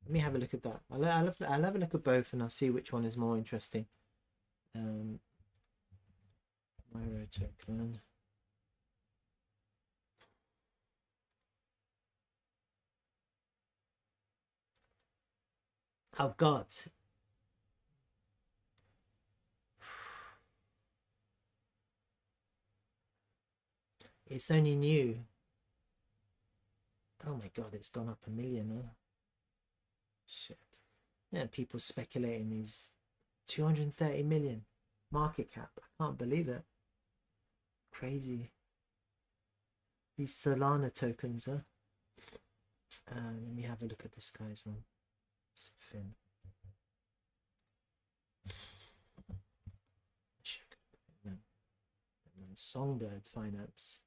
Let me have a look at that. I'll have a look at both and I'll see which one is more interesting. MYRO token. Oh God. It's only new. Oh my God, it's gone up 1 million. Huh? Shit. Yeah, people speculating these 230 million market cap. I can't believe it. Crazy. These Solana tokens, huh? Let me have a look at this guy's one. It's Finn. Songbird Finance.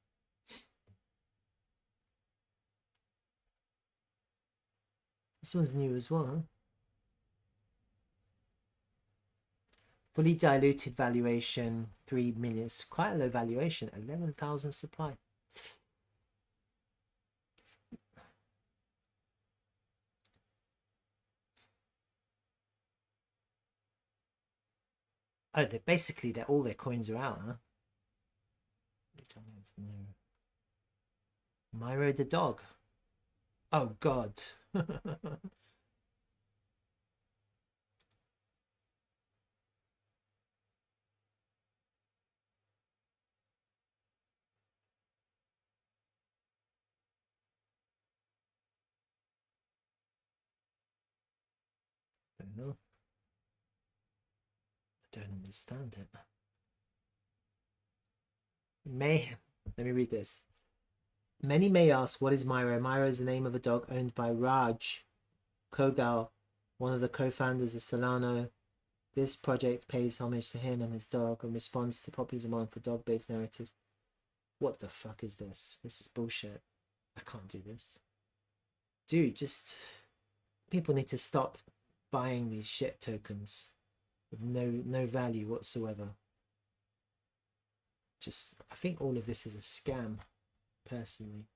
This one's new as well, huh? Fully diluted valuation 3 million. It's quite a low valuation. 11,000 supply. Oh, they're all their coins are out, huh? MYRO the dog. Oh God. Don't know. I don't understand it. Let me read this. Many may ask, what is MYRO? MYRO is the name of a dog owned by Raj Kogal, one of the co-founders of Solana. This project pays homage to him and his dog and responds to popular demand for dog-based narratives. What the fuck is this? This is bullshit. I can't do this. Dude, just... people need to stop buying these shit tokens with no value whatsoever. Just, I think all of this is a scam, personally.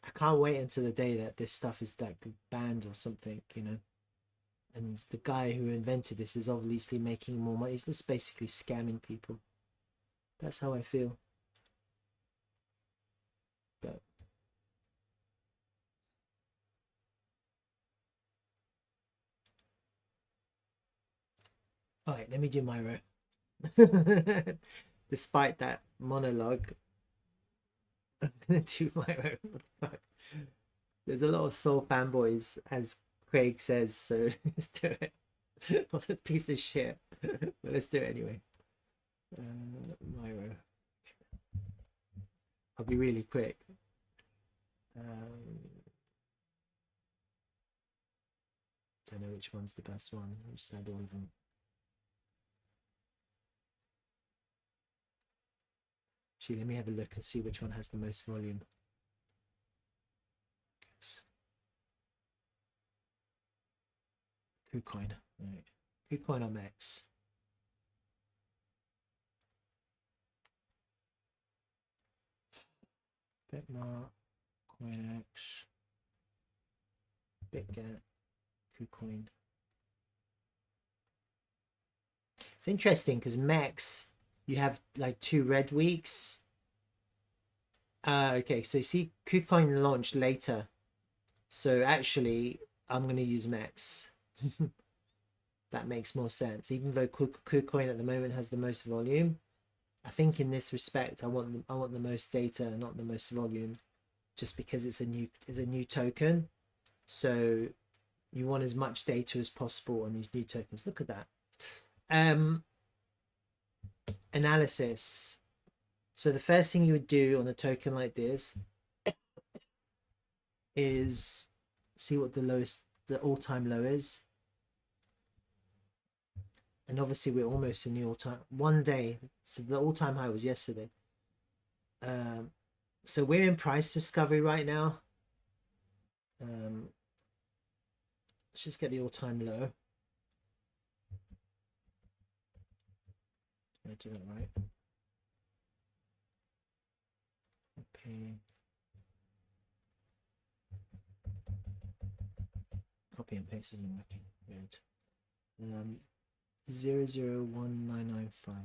I can't wait until the day that this stuff is like banned or something, you know. And the guy who invented this is obviously making more money. He's just basically scamming people. That's how I feel. But all right, let me do MYRO. Despite that monologue, I'm gonna do MYRO. What the fuck? There's a lot of Soul fanboys, as Craig says, so let's do it. What a piece of shit. But let's do it anyway. MYRO. I'll be really quick. Don't know which one's the best one. I'll just add all of them. Actually, let me have a look and see which one has the most volume. KuCoin. Right. KuCoin on Max. Bitmark, CoinX, BitGet, KuCoin. It's interesting because Max, you have like 2 red weeks. Okay, so you see KuCoin launched later. So actually, I'm going to use Max. That makes more sense. Even though KuCoin at the moment has the most volume, I think in this respect, I want the most data, not the most volume, just because it's a new token. So you want as much data as possible on these new tokens. Look at that. Analysis. So the first thing you would do on a token like this is see what the all-time low is. And obviously we're almost in the all-time, one day, so the all-time high was yesterday. So we're in price discovery right now. Let's just get the all-time low. Did I do that right? Okay. copy and paste isn't working. Good. 001995.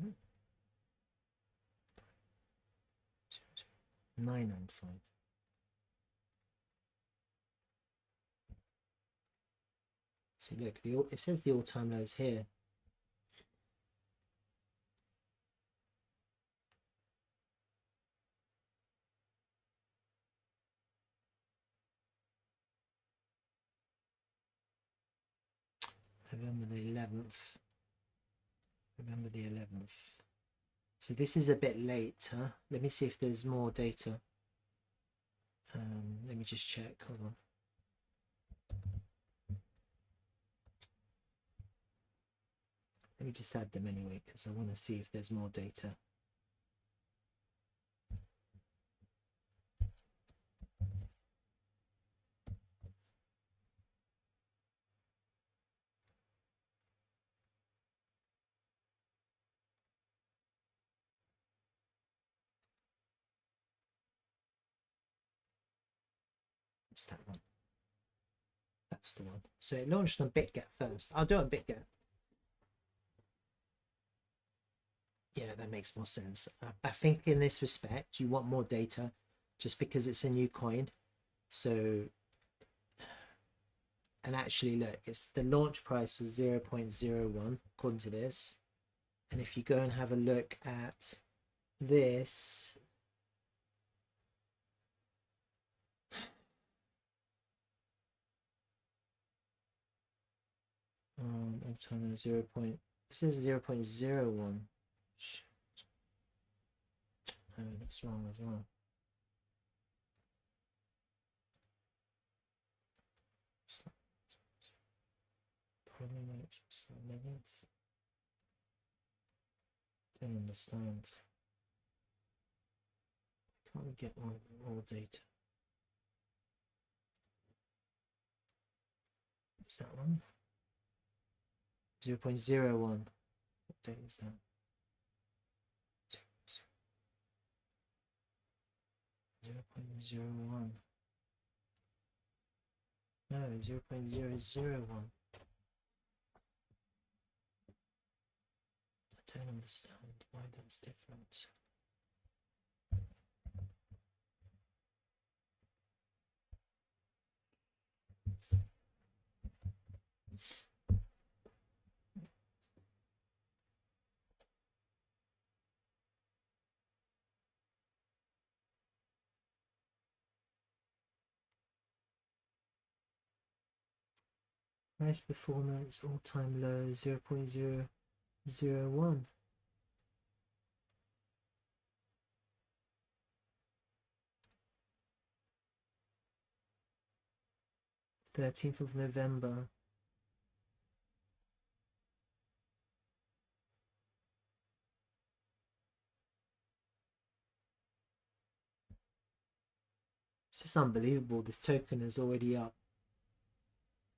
Hmm. 995. See, look, it says the all-time low is here. November the 11th. November the 11th. So this is a bit late, huh? Let me see if there's more data. Let me just check. Hold on. Let me just add them anyway, because I want to see if there's more data. What's that one? That's the one. So it launched on BitGet first. I'll do it on BitGet. Yeah, that makes more sense. I think in this respect, you want more data just because it's a new coin. So, and actually look, it's the launch price was 0.01 according to this. And if you go and have a look at this, I'm trying to this is 0.01. Oh, that's wrong as well. Don't understand. Can't we get more data? Is that one? 0.01. What date is that? 0.01. No, 0.001. I don't understand why that's different. Price performance, all-time low, 0.001. 13th of November. It's just unbelievable. This token is already up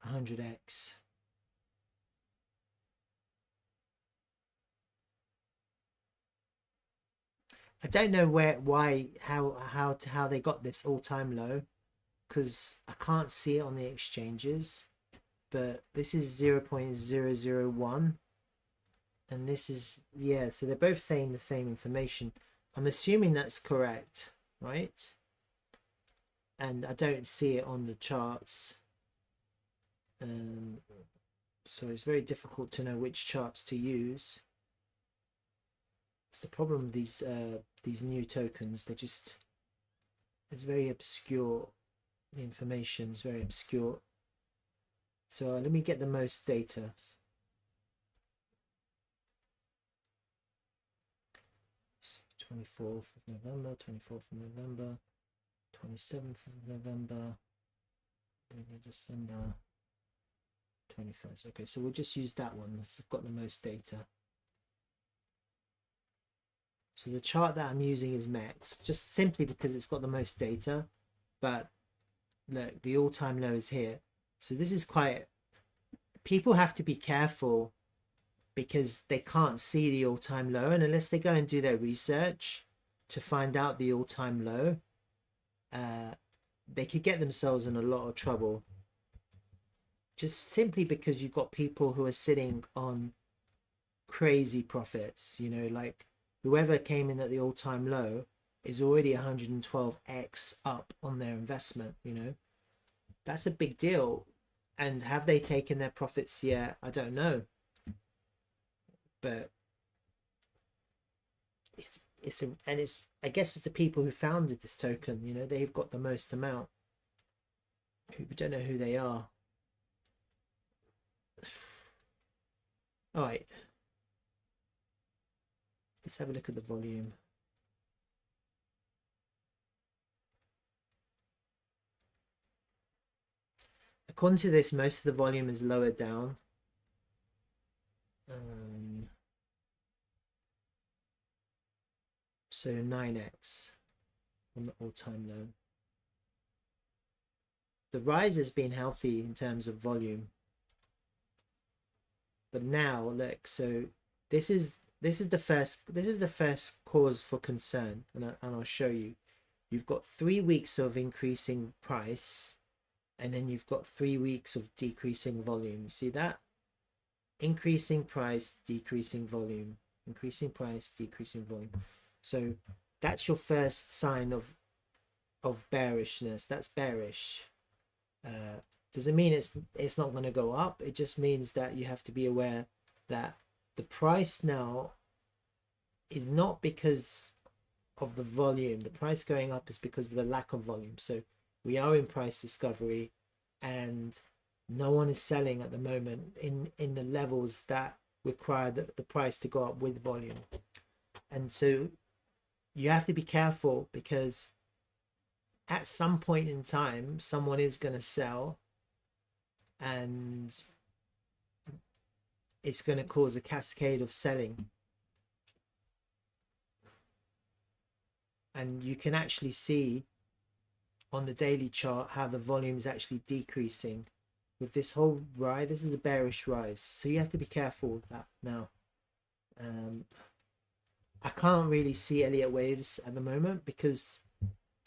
100x. I don't know how they got this all-time low, because I can't see it on the exchanges, but this is 0.001 and this is, yeah, so they're both saying the same information. I'm assuming that's correct, right? And I don't see it on the charts, so it's very difficult to know which charts to use. It's the problem with these new tokens. It's very obscure. The information is very obscure. So let me get the most data. So 24th of November, 24th of November, 27th of November, December, 21st. Okay, so we'll just use that one. It's got the most data. So the chart that I'm using is MEX, just simply because it's got the most data. But look, the all-time low is here. So this is quite, people have to be careful because they can't see the all-time low, and unless they go and do their research, to find out the all-time low, they could get themselves in a lot of trouble, just simply because you've got people who are sitting on crazy profits. You know, like whoever came in at the all-time low is already 112x up on their investment. You know, that's a big deal. And have they taken their profits yet? I don't know, but I guess it's the people who founded this token. You know, they've got the most amount. We don't know who they are. All right, let's have a look at the volume. According to this, most of the volume is lower down. So 9x on the all-time low. The rise has been healthy in terms of volume, but now look. So this is the first cause for concern, and I'll show you. You've got 3 weeks of increasing price, and then you've got 3 weeks of decreasing volume. See that? Increasing price, decreasing volume, increasing price, decreasing volume. So that's your first sign of bearishness. That's bearish. Doesn't mean it's not going to go up. It just means that you have to be aware that the price now is not because of the volume. The price going up is because of the lack of volume. So we are in price discovery, and no one is selling at the moment in the levels that require the price to go up with volume. And so you have to be careful, because at some point in time someone is going to sell, and it's going to cause a cascade of selling. And you can actually see on the daily chart how the volume is actually decreasing with this whole rise. This is a bearish rise, so you have to be careful with that. Now I can't really see Elliott waves at the moment, because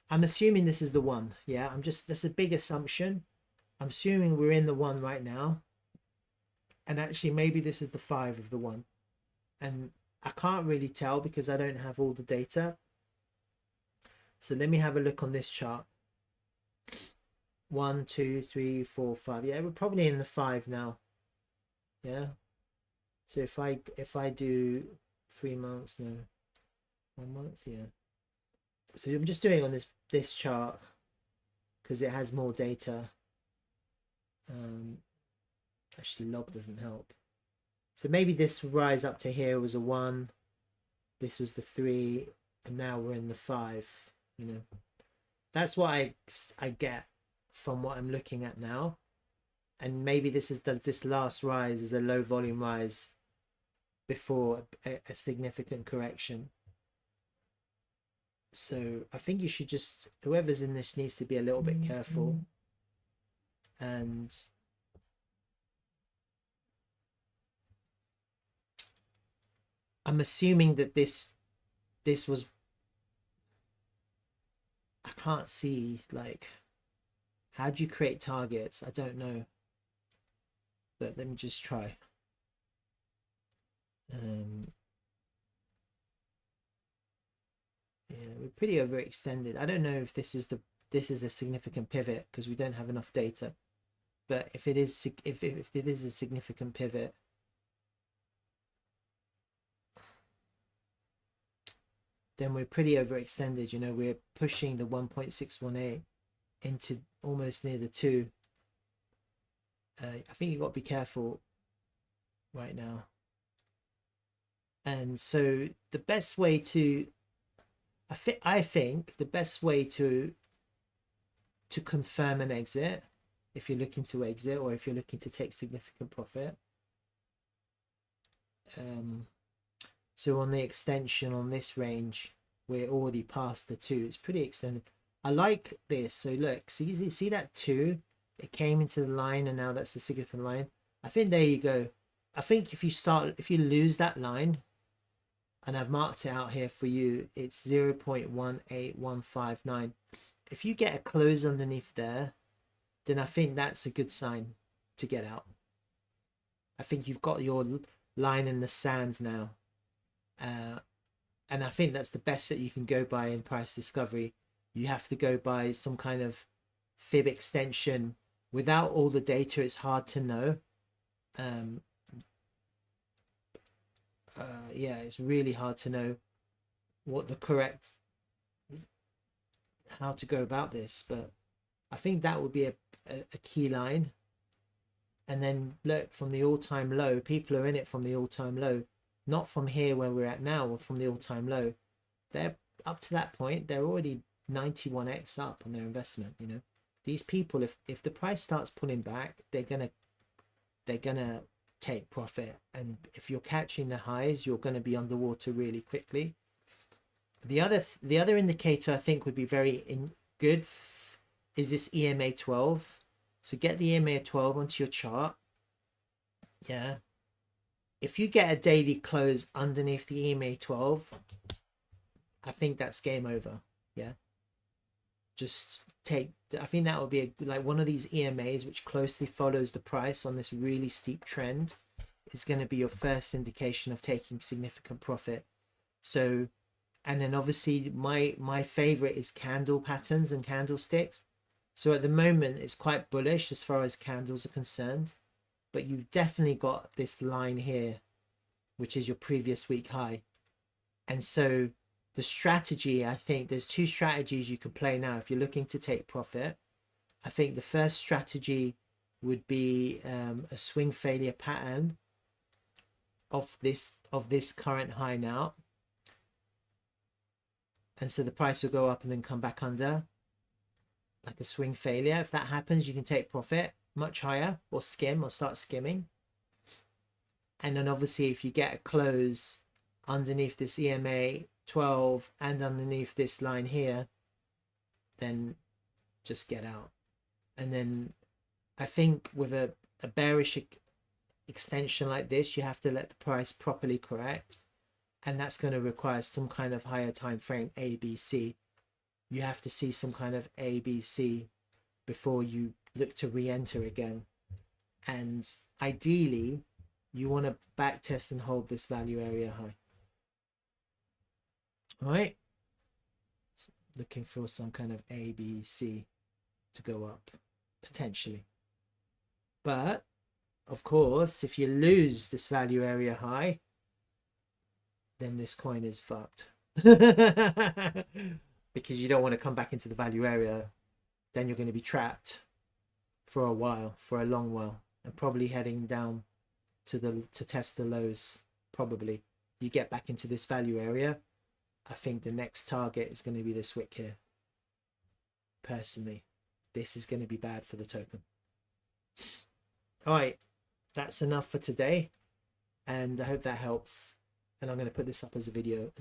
I'm assuming this is the one. Yeah, that's a big assumption. I'm assuming we're in the one right now, and actually maybe this is the 5 of the one, and I can't really tell because I don't have all the data. So let me have a look on this chart. 1 2 3 4 5. Yeah, we're probably in the 5 now. Yeah, so if I do 3 months, no, 1 month, yeah. So I'm just doing on this chart because it has more data. Actually log doesn't help. So maybe this rise up to here was a 1, this was the 3, and now we're in the 5. You know, that's what I get from what I'm looking at now. And maybe this is this last rise is a low volume rise before a significant correction. So I think you should just, whoever's in this needs to be a little bit careful. And I'm assuming that this was, I can't see, like, how do you create targets? I don't know, but let me just try. Yeah, we're pretty overextended. I don't know if this is a significant pivot, because we don't have enough data. But if it is, if it is a significant pivot, then we're pretty overextended. You know, we're pushing the 1.618 into almost near the 2. I think you've got to be careful right now. And so the best way to, I think the best way to confirm an exit, if you're looking to exit or if you're looking to take significant profit, so on the extension on this range, we're already past the 2. It's pretty extended. I like this. So look, see that 2, it came into the line, and now that's a significant line. I think there you go. I think if you lose that line, and I've marked it out here for you. It's 0.18159. If you get a close underneath there, then I think that's a good sign to get out. I think you've got your line in the sand now. And I think that's the best that you can go by in price discovery. You have to go by some kind of fib extension. Without all the data, it's hard to know. Yeah, it's really hard to know what the correct, how to go about this, but I think that would be a key line. And then look, from the all-time low, people are in it from the all-time low, not from here where we're at now, or from the all-time low. They're up to that point, they're already 91x up on their investment. You know, these people, if the price starts pulling back, they're gonna take profit, and if you're catching the highs, you're going to be underwater really quickly. The other indicator I think would be very good is this EMA 12. So get the EMA 12 onto your chart. Yeah, if you get a daily close underneath the EMA 12, I think that's game over. Yeah, just take, I think that would be like one of these EMAs which closely follows the price on this really steep trend is going to be your first indication of taking significant profit. So, and then obviously my favorite is candle patterns and candlesticks. So at the moment it's quite bullish as far as candles are concerned, but you've definitely got this line here which is your previous week high. And so the strategy, I think there's two strategies you can play now if you're looking to take profit. I think the first strategy would be a swing failure pattern of this current high now, and so the price will go up and then come back under, like a swing failure. If that happens, you can take profit much higher, or skim, or start skimming. And then obviously if you get a close underneath this EMA 12 and underneath this line here, then just get out. And then I think with a bearish extension like this, you have to let the price properly correct, and that's going to require some kind of higher time frame ABC. You have to see some kind of ABC before you look to re-enter again, and ideally you want to back test and hold this value area high. All right, so looking for some kind of ABC to go up potentially. But of course, if you lose this value area high, then this coin is fucked. Because you don't want to come back into the value area. Then you're going to be trapped for a while, for a long while, and probably heading down to test the lows. Probably you get back into this value area, I think the next target is going to be this wick here. Personally, this is going to be bad for the token. All right, that's enough for today, and I hope that helps. And I'm going to put this up as a video as well.